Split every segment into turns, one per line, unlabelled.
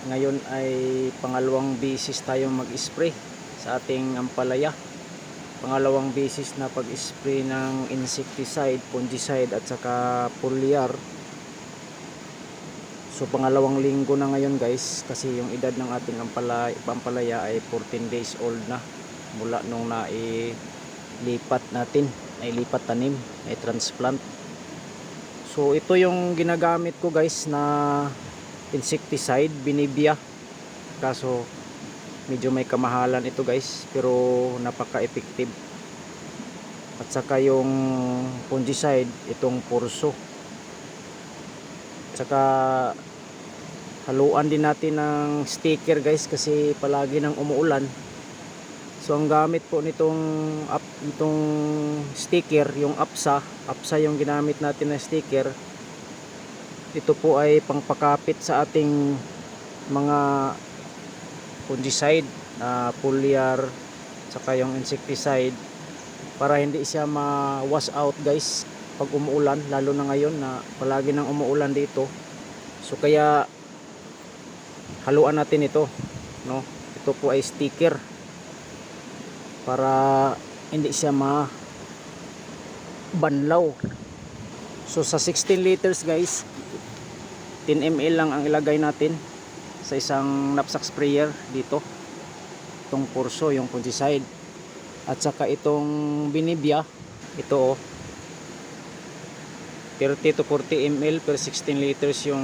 Ngayon ay pangalawang beses tayong mag-spray sa ating ampalaya. Pangalawang beses na pag-spray ng insecticide, fungicide at saka foliar. So pangalawang linggo na ngayon guys, kasi yung edad ng ating ampalaya ay 14 days old na mula nung nailipat natin, nailipat tanim, ay transplant. So ito yung ginagamit ko guys na insecticide, Benevia. Kaso medyo may kamahalan ito guys, pero napaka-effective. At saka yung fungicide, itong Purso. At saka haluan din natin ng sticker guys, kasi palagi nang umuulan. So ang gamit po itong sticker, yung APSA yung ginamit natin na sticker. Ito po ay pangpakapit sa ating mga fungicide na foliar, saka yung insecticide, para hindi siya ma-wash out guys pag umuulan, lalo na ngayon na palagi nang umuulan dito. So kaya haluan natin ito, no? Ito po ay sticker para hindi siya banlaw. So sa 16 liters guys, 10 ml lang ang ilagay natin sa isang knapsack sprayer dito. Itong Purso, yung fungicide, at saka itong Benevia, ito 30 to 40 ml per 16 liters yung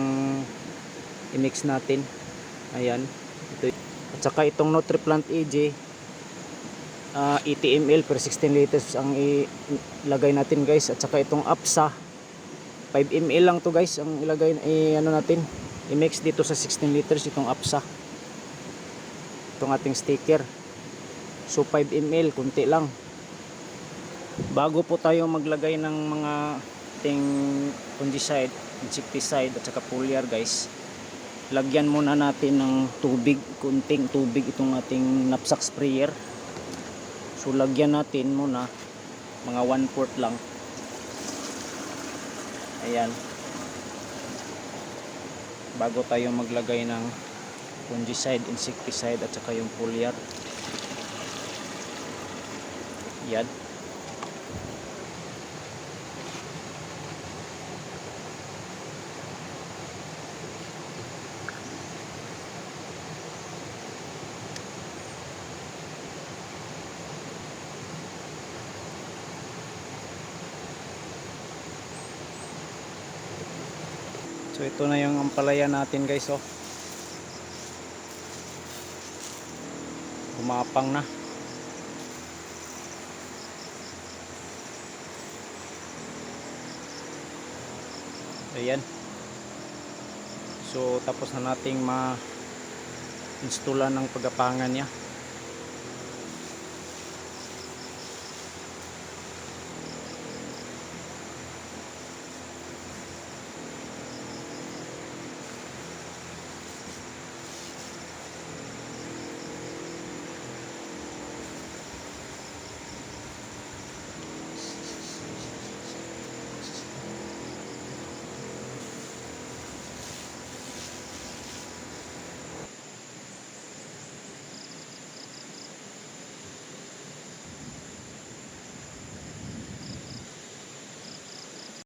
i-mix natin. Ayan, ito. At saka itong Nutriplant AJ, 80 ml per 16 liters ang ilagay natin guys. At saka itong APSA, 5 ml lang to guys ang ilagay, natin i-mix dito sa 16 liters. Itong APSA, itong ating sticker. So 5 ml, kunti lang. Bago po tayo maglagay ng mga ating fungicide, insecticide at saka foliar guys, lagyan muna natin ng tubig, kunting tubig itong ating knapsack sprayer. So lagyan natin muna mga 1/4 lang. Ayan, bago tayo maglagay ng fungicide, insecticide at saka yung foliar. Yan. So ito na yung ampalaya natin guys, oh. Gumapang na. Ayan. So tapos na nating ma-installan ng pagapangan niya.